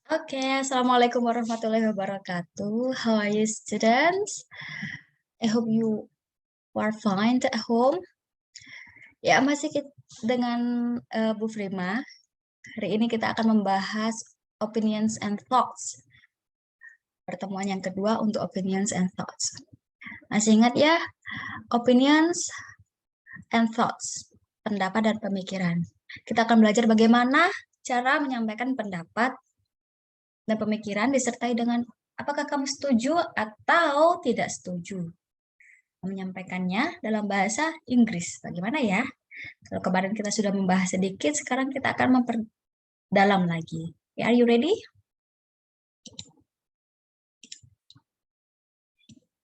Oke, Assalamualaikum warahmatullahi wabarakatuh. How are you, students? I hope you are fine at home. Ya, dengan Bu Frima. Hari ini kita akan membahas opinions and thoughts. Pertemuan yang kedua untuk opinions and thoughts. Masih ingat ya, opinions and thoughts, pendapat dan pemikiran. Kita akan belajar bagaimana cara menyampaikan pendapat dan pemikiran disertai dengan apakah kamu setuju atau tidak setuju. Menyampaikannya dalam bahasa Inggris. Bagaimana ya? Kalau kemarin kita sudah membahas sedikit, sekarang kita akan memperdalam lagi. Are you ready?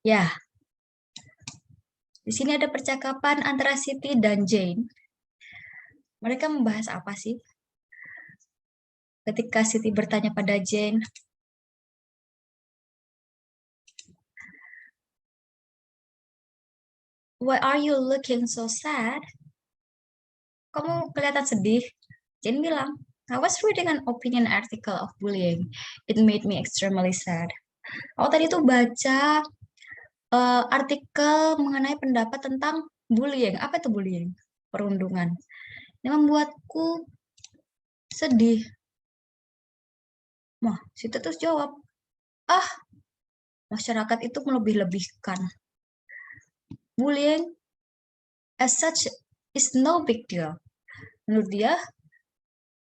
Ya. Di sini ada percakapan antara Siti dan Jane. Mereka membahas apa sih? Ketika Siti bertanya pada Jane, "Why are you looking so sad?" Kamu kelihatan sedih. Jane bilang, "I was reading an opinion article of bullying. It made me extremely sad." Aku tadi tuh baca artikel mengenai pendapat tentang bullying. Apa itu bullying? Perundungan. Ini membuatku sedih. Wah, situ terus jawab, masyarakat itu melebih-lebihkan. Bullying as such is no big deal. Menurut dia,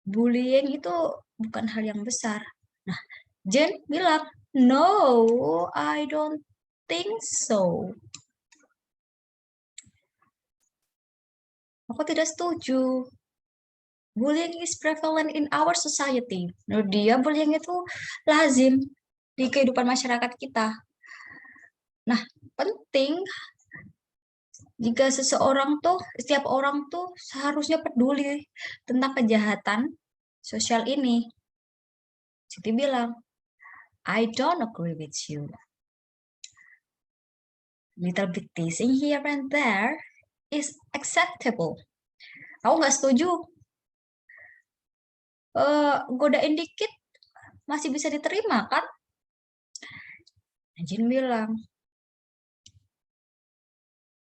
bullying itu bukan hal yang besar. Nah, Jen bilang, "No, I don't think so." Aku tidak setuju. Bullying is prevalent in our society. Menurut dia, bullying itu lazim di kehidupan masyarakat kita. Nah, penting jika setiap orang tuh seharusnya peduli tentang kejahatan sosial ini. Siti bilang, "I don't agree with you. Little bit teasing here and there is acceptable." Aku nggak setuju. Godain dikit masih bisa diterima kan? Jin bilang,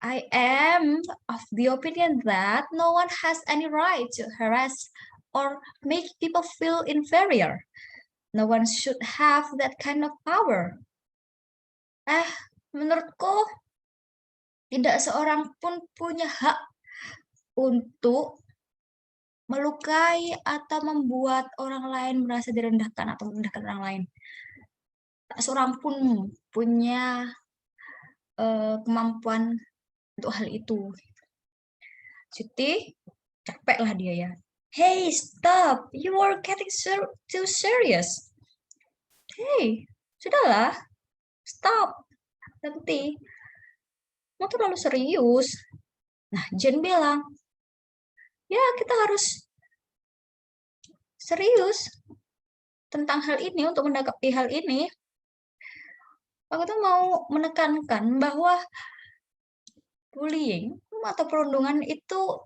"I am of the opinion that no one has any right to harass or make people feel inferior. No one should have that kind of power." Menurutku tidak seorang pun punya hak untuk melukai atau membuat orang lain merasa direndahkan atau merendahkan orang lain. Tak seorang pun punya kemampuan untuk hal itu. Siti, capek lah dia ya. "Hey, stop! You are getting too serious." "Hey, sudahlah. Stop. Berhenti. Kamu terlalu serius." Nah, Jen bilang, "Ya, kita harus serius tentang hal ini untuk menanggapi hal ini." Aku tuh mau menekankan bahwa bullying atau perundungan itu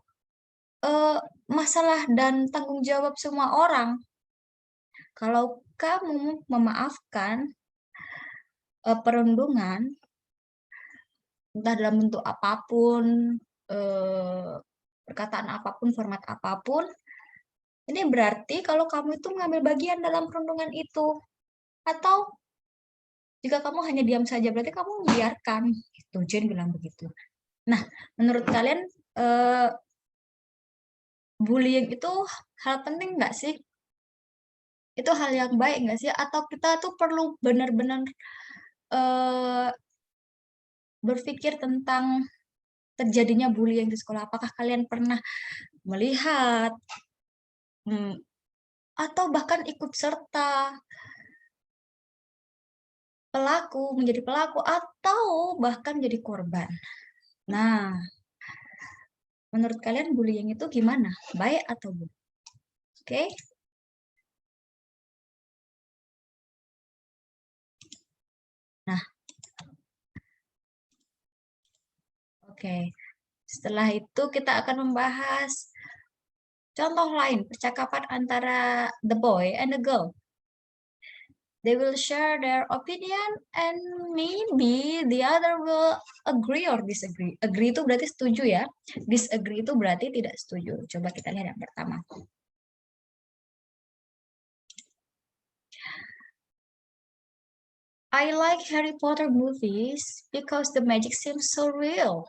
masalah dan tanggung jawab semua orang. Kalau kamu memaafkan perundungan, entah dalam bentuk apapun, perkataan apapun, format apapun, ini berarti kalau kamu itu mengambil bagian dalam perundungan itu. Atau jika kamu hanya diam saja, berarti kamu membiarkan. Itu Jen bilang begitu. Nah, menurut kalian bullying itu hal penting nggak sih? Itu hal yang baik nggak sih? Atau kita tuh perlu benar-benar berpikir tentang terjadinya bullying di sekolah? Apakah kalian pernah melihat atau bahkan ikut serta menjadi pelaku atau bahkan jadi korban? Nah, menurut kalian bullying itu gimana? Baik atau buruk? Oke? Nah, oke. Setelah itu kita akan membahas contoh lain, percakapan antara the boy and the girl. They will share their opinion and maybe the other will agree or disagree. Agree itu berarti setuju ya. Disagree itu berarti tidak setuju. Coba kita lihat yang pertama. I like Harry Potter movies because the magic seems so real.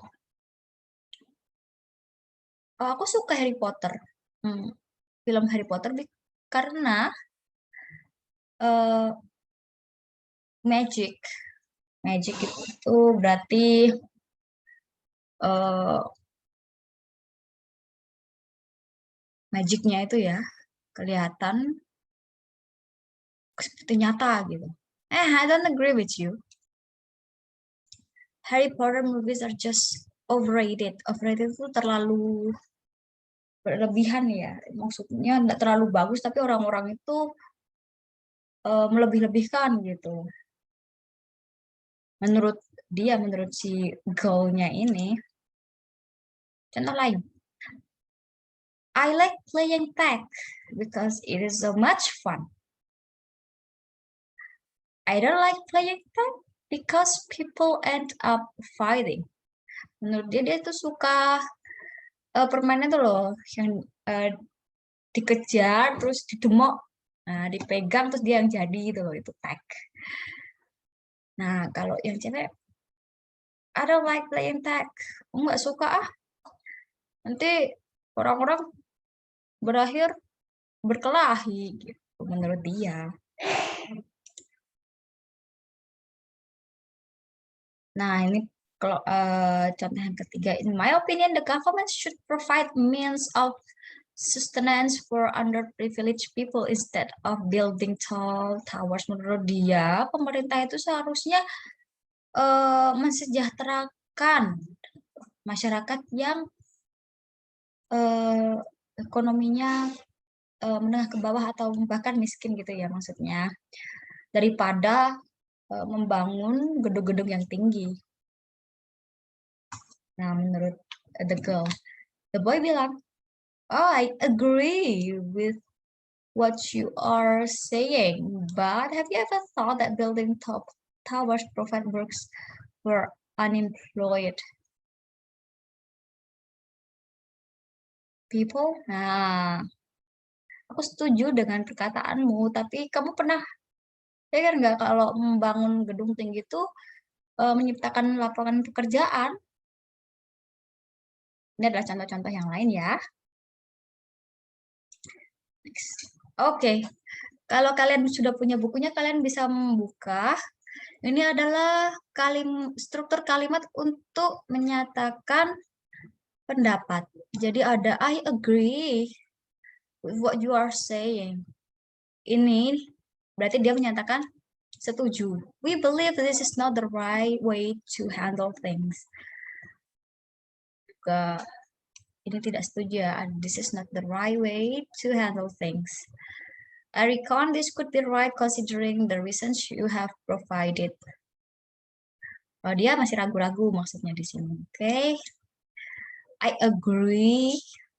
Oh, aku suka Harry Potter. Film Harry Potter karena magic. Magic itu berarti magicnya itu ya kelihatan seperti nyata gitu. I don't agree with you. Harry Potter movies are just overrated. Overrated itu terlalu berlebihan ya. Maksudnya nggak terlalu bagus, tapi orang-orang itu melebih-lebihkan gitu. Menurut dia, menurut si girl-nya ini. Contoh lain. I like playing tag because it is so much fun. I don't like playing tag because people end up fighting. Menurut dia itu suka permainan itu loh yang dikejar terus didemok, dipegang terus dia yang jadi gitu loh, itu tag. Nah kalau yang cewek, I don't like playing tag, nggak suka nanti orang-orang berakhir berkelahi gitu menurut dia. Nah ini kalau contoh yang ketiga, in my opinion the government should provide means of sustenance for underprivileged people instead of building tall towers. Menurut dia pemerintah itu seharusnya mensejahterakan masyarakat yang ekonominya menengah ke bawah atau bahkan miskin gitu ya maksudnya, daripada membangun gedung-gedung yang tinggi. Nah menurut the girl, the boy bilang, oh I agree with what you are saying, but have you ever thought that building top towers provide works for unemployed people? Nah, aku setuju dengan perkataanmu, tapi kamu pernah pikir nggak kalau membangun gedung tinggi itu menciptakan lapangan pekerjaan? Ini adalah contoh-contoh yang lain ya. Oke, kalau kalian sudah punya bukunya, kalian bisa membuka. Ini adalah struktur kalimat untuk menyatakan pendapat. Jadi ada I agree with what you are saying. Ini berarti dia menyatakan setuju. We believe this is not the right way to handle things. Juga ini tidak setuju ya. This is not the right way to handle things. I reckon this could be right considering the reasons you have provided. Oh, dia masih ragu-ragu maksudnya di sini. Oke. Okay. I agree.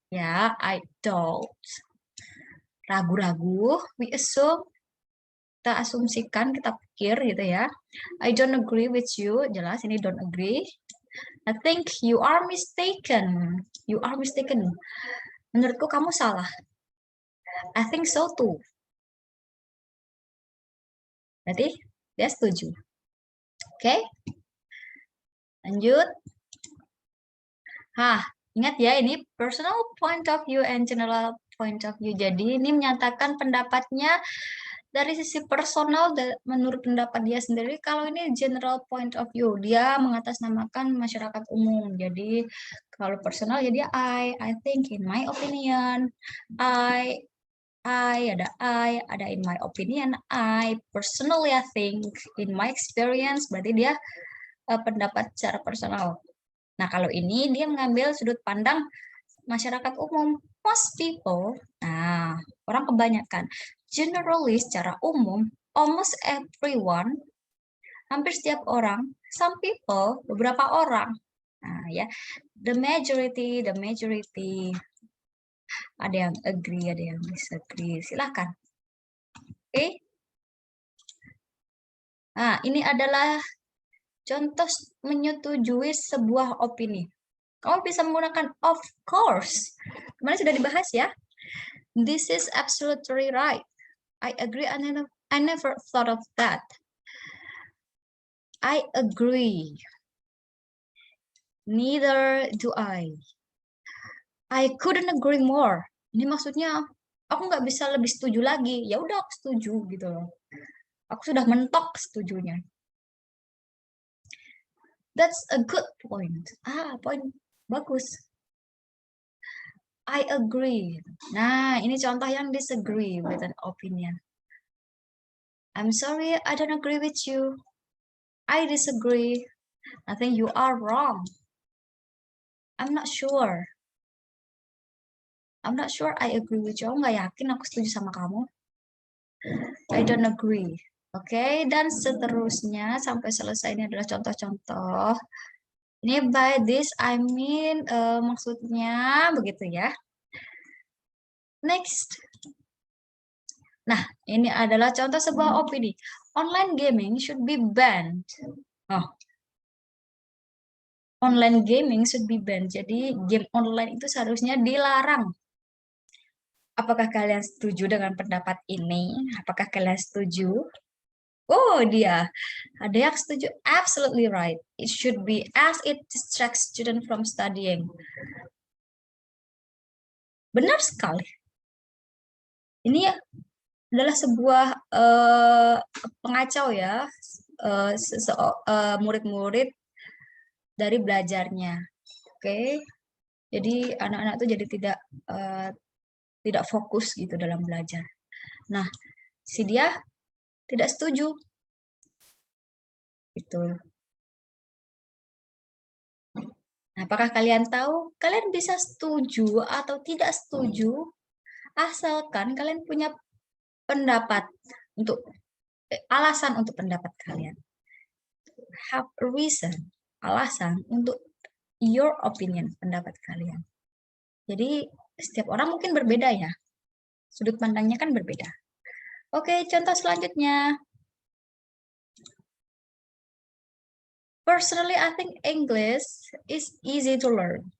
Ya, I don't. Ragu-ragu. We assume. Kita asumsikan, kita pikir gitu ya. I don't agree with you. Jelas ini don't agree. I think you are mistaken. You are mistaken. Menurutku kamu salah. I think so too. Berarti dia setuju. Oke. Lanjut. Ingat ya, ini personal point of view and general point of view. Jadi ini menyatakan pendapatnya dari sisi personal menurut pendapat dia sendiri. Kalau ini general point of view, dia mengatasnamakan masyarakat umum. Jadi kalau personal ya dia I think, in my opinion, ada in my opinion, I personally I think, in my experience, berarti dia pendapat secara personal. Nah, kalau ini dia mengambil sudut pandang masyarakat umum, most people, nah, orang kebanyakan, generally secara umum, almost everyone, hampir setiap orang, some people, beberapa orang, nah ya, the majority, ada yang agree, ada yang disagree, silahkan. Oke. Nah, ini adalah contoh menyetujui sebuah opini. Kamu bisa menggunakan of course. Kemarin sudah dibahas ya. This is absolutely right. I agree. I never thought of that. I agree. Neither do I. I couldn't agree more. Ini maksudnya aku nggak bisa lebih setuju lagi. Ya udah aku setuju gitu loh. Aku sudah mentok setujunya. That's a good point. Poin bagus. I agree. Nah, ini contoh yang disagree with an opinion. I'm sorry, I don't agree with you. I disagree. I think you are wrong. I'm not sure. I'm not sure I agree with you. Aku nggak yakin aku setuju sama kamu. I don't agree. Oke, dan seterusnya sampai selesai. Ini adalah contoh-contoh. Ini by this I mean maksudnya begitu ya. Next. Nah, ini adalah contoh sebuah opini. Online gaming should be banned. Oh. Online gaming should be banned. Jadi game online itu seharusnya dilarang. Apakah kalian setuju dengan pendapat ini? Apakah kalian setuju? Oh, dia. Ada yang setuju. Absolutely right. It should be as it distracts student from studying. Benar sekali. Ini adalah sebuah pengacau ya. Murid-murid dari belajarnya. Oke. Jadi anak-anak tuh jadi tidak fokus gitu dalam belajar. Nah, si dia tidak setuju. Gitu. Nah, apakah kalian tahu? Kalian bisa setuju atau tidak setuju asalkan kalian punya pendapat untuk alasan untuk pendapat kalian. Have a reason, alasan untuk your opinion, pendapat kalian. Jadi setiap orang mungkin berbeda ya. Sudut pandangnya kan berbeda. Oke, contoh selanjutnya. Personally, I think English is easy to learn.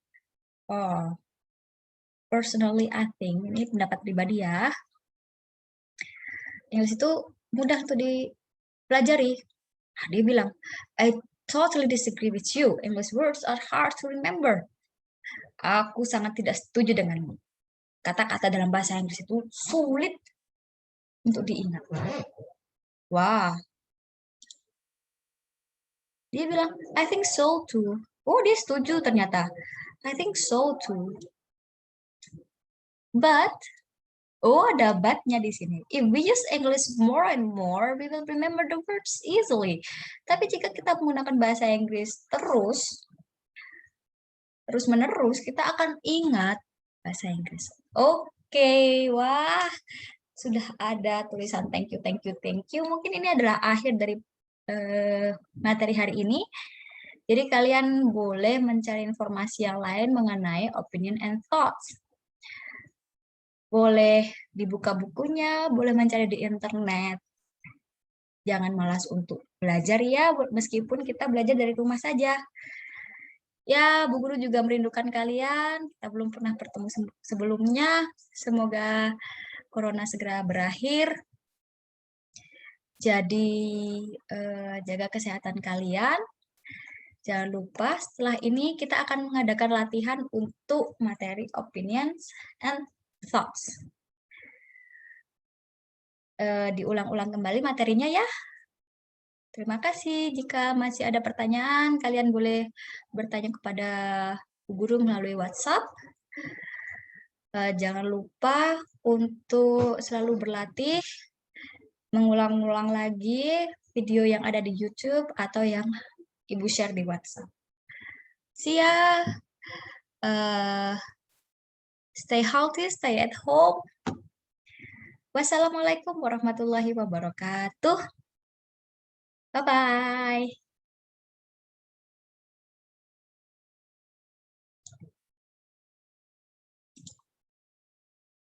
Oh, personally, I think, ini pendapat pribadi ya. English itu mudah untuk dipelajari. Nah, dia bilang, I totally disagree with you. English words are hard to remember. Aku sangat tidak setuju denganmu. Kata-kata dalam bahasa Inggris itu sulit untuk diingat. Wah. Dia bilang, I think so too. Oh, dia setuju ternyata. I think so too. But, ada but-nya di sini. If we use English more and more, we will remember the words easily. Tapi jika kita menggunakan bahasa Inggris terus-menerus, kita akan ingat bahasa Inggris. Oke, wah, sudah ada tulisan thank you, thank you, thank you. Mungkin ini adalah akhir dari materi hari ini. Jadi kalian boleh mencari informasi yang lain mengenai opinion and thoughts. Boleh dibuka bukunya, boleh mencari di internet. Jangan malas untuk belajar ya, meskipun kita belajar dari rumah saja. Ya, Bu Guru juga merindukan kalian. Kita belum pernah bertemu sebelumnya. Semoga Corona segera berakhir. Jadi, jaga kesehatan kalian. Jangan lupa setelah ini kita akan mengadakan latihan untuk materi opinions and thoughts. Diulang-ulang kembali materinya ya. Terima kasih. Jika masih ada pertanyaan, kalian boleh bertanya kepada Bu Guru melalui WhatsApp. Jangan lupa untuk selalu berlatih, mengulang-ulang lagi video yang ada di YouTube atau yang Ibu share di WhatsApp. See ya. Stay healthy, stay at home. Wassalamualaikum warahmatullahi wabarakatuh. Bye-bye.